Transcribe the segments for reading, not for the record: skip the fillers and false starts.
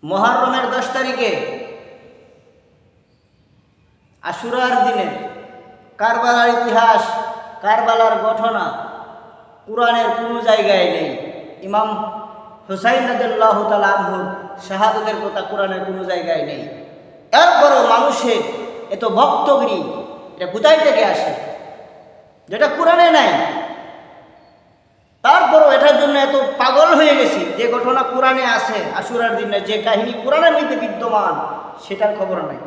মুহররমের 10 তারিখে আশুরার দিনে কারবালার ইতিহাস, কারবালার ঘটনা কুরআনের কোনো জায়গায় নেই। ইমাম হুসাইন রাদিয়াল্লাহু তাআলা আনহু শাহাদাতের কথা কোরআনের কোনো জায়গায় নেই। এরপরও মানুষের এত ভক্তগিরি, এটা কোথায় থেকে আসে যেটা কোরআনে নাই? তারপরও এটার জন্য এত পাগল হয়ে গেছি যে ঘটনা কোরআনে আছে, আশুরার দিনে যে কাহিনী কোরআনের মধ্যে বিদ্যমান সেটার খবর নাই।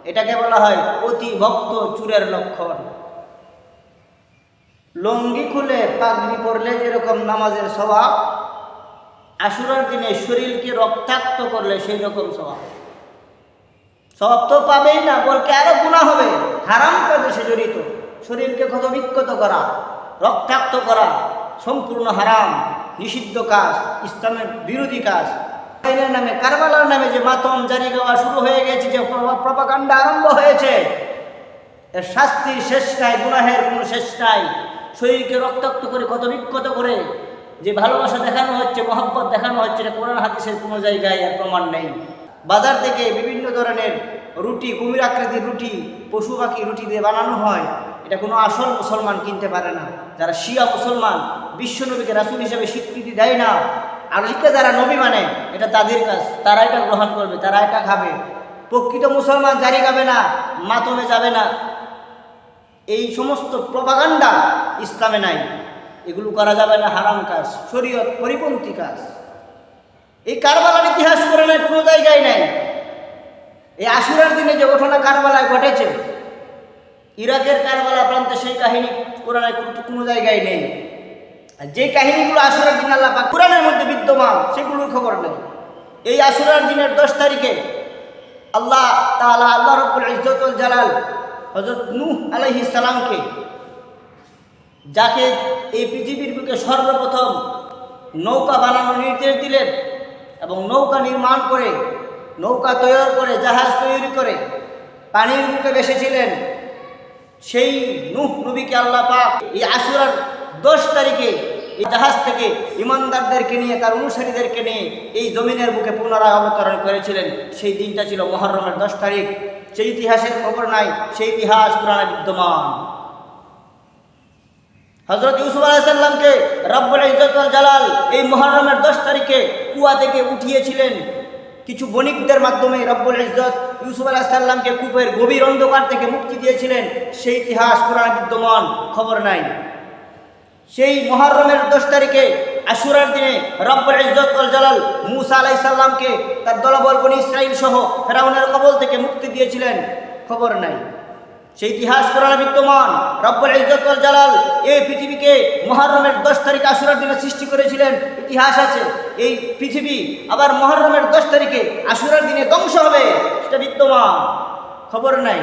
এটাকে বলা হয় অতি ভক্ত চুরের লক্ষণ। লুঙ্গি খুলে পাগড়ি পরলে যেরকম নামাজের সওয়াব, আশুরার দিনে শরীরকে রক্তাক্ত করলে সেই রকম সওয়াব। সওয়াব তো পাবেই না, বলকে আরো গুনাহ হবে। হারাম কাজে সে জড়িত। শরীরকে ক্ষতবিক্ষত করা, রক্তাক্ত করা সম্পূর্ণ হারাম, নিষিদ্ধ কাজ, ইসলামের বিরোধী কাজ। নামে কারবালার নামে যে মাতম জারি দেওয়া শুরু হয়ে গেছে, যে প্রপাগান্ডা আরম্ভ হয়েছে, এর শাস্তির শেষ নাই, গুনাহের কোনো শেষ নাই। শরীরকে রক্তাক্ত করে ক্ষতবিক্ষত করে যে ভালোবাসা দেখানো হচ্ছে, মহব্বত দেখানো হচ্ছে, এটা কোরআন হাদিসের কোনো জায়গায় এর প্রমাণ নেই। বাজার থেকে বিভিন্ন ধরনের রুটি, কুমির আকৃতির রুটি, পশু পাখি রুটি দিয়ে বানানো হয়, এটা কোনো আসল মুসলমান কিনতে পারে না। যারা শিয়া মুসলমান, বিশ্বনবীকে রাসূল হিসেবে স্বীকৃতি দেয় না, আরকে যারা নবী মানে, এটা তাদের কাজ, তারা এটা গ্রহণ করবে, তারা এটা খাবে। প্রকৃত মুসলমান জারি খাবে না, মাতমে যাবে না। এই সমস্ত প্রপাগান্ডা ইসলামে নাই, এগুলো করা যাবে না, হারাম কাজ, শরীয়ত পরিপন্থী কাজ। এই কারবালার ইতিহাস কোরআনের কোনো জায়গায় নাই। এই আশুরার দিনে যে ঘটনা কারবালায় ঘটেছে, ইরাকের কারবালা প্রান্তে, সেই কাহিনী কোরআনের কোনো জায়গায় নেই। আর যে কাহিনীগুলো আশুরার দিন আল্লাহ পাক কোরআনের মধ্যে বিদ্যমান, সেগুলোর খবর নেই। এই আশুরার দিনের 10 তারিখে আল্লাহ তাআলা, আল্লাহ রাব্বুল ইজ্জত ওয়াল জালাল হযরত নূহ আলাইহিস সালামকে, যাকে এই পৃথিবীর বুকে সর্বপ্রথম নৌকা বানানোর নির্দেশ দিলেন এবং নৌকা নির্মাণ করে, নৌকা তৈরি করে, জাহাজ তৈরি করে পানির বুকে ভেসেছিলেন, সেই নূহ নবীকে আল্লাহ পাক এই আশুরার 10 তারিখে এই জাহাজ থেকে ইমানদারদেরকে নিয়ে, তার অনুসারীদেরকে নিয়ে এই জমিনের বুকে পুনরায় অবতরণ করেছিলেন। সেই দিনটা ছিল মুহররমের 10 তারিখ। সেই ইতিহাসের খবর নাই, সেই ইতিহাস কোরআনে বিদ্যমান। হযরত ইউসুফ আলাইহিস সালামকে রব্বুল ইজ্জত ওয়াল জালাল এই মুহররমের 10 তারিখে কুয়া থেকে উঠিয়েছিলেন কিছু বণিকদের মাধ্যমে। রব্বুল ইজ্জত ইউসুফ আলাইহিস সালামকে কূপের গভীর অন্ধকার থেকে মুক্তি দিয়েছিলেন, সেই ইতিহাস কোরআনে বিদ্যমান, খবর নাই। সেই মুহররমের 10 তারিখে আশুরার দিনে রব্বুল ইজ্জত ওয়াল জালাল মূসা আলাইহিস সালামকে তার দলবল বনী ইসরাইল সহ ফেরাউনের কবল থেকে মুক্তি দিয়েছিলেন, খবর নাই। সেই ইতিহাস কোরআনে বিদ্যমান। রব্বুল ইজ্জত ওয়াল জালাল এই পৃথিবীকে মুহররমের 10 তারিখ আশুরার দিনে সৃষ্টি করেছিলেন, ইতিহাস আছে। এই পৃথিবী আবার মুহররমের 10 তারিখে আশুরার দিনে ধ্বংস হবে, সেটা বিদ্যমান, খবর নাই।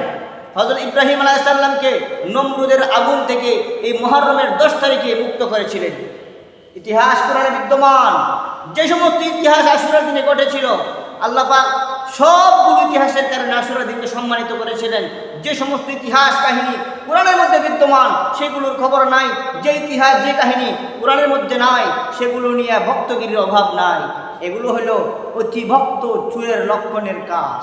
হযরত ইব্রাহিম আলাইহিস সালামকে নমরুদের আগুন থেকে এই মুহররমের 10 তারিখে মুক্ত করেছিলেন, ইতিহাস কোরআনে বিদ্যমান। যে সমস্ত ইতিহাস আশুরার দিনে ঘটেছিল, আল্লাহ পাক সবগুলো ইতিহাসের কারণে আশুরার দিনকে সম্মানিত করেছিলেন। যে সমস্ত ইতিহাস কাহিনী কোরআনের মধ্যে বিদ্যমান, সেগুলোর খবর নাই। যে ইতিহাস, যে কাহিনী কোরআনের মধ্যে নাই, সেগুলো নিয়ে ভক্তগিরির অভাব নাই। এগুলো হলো অতি ভক্ত চুরের লক্ষণের কাজ।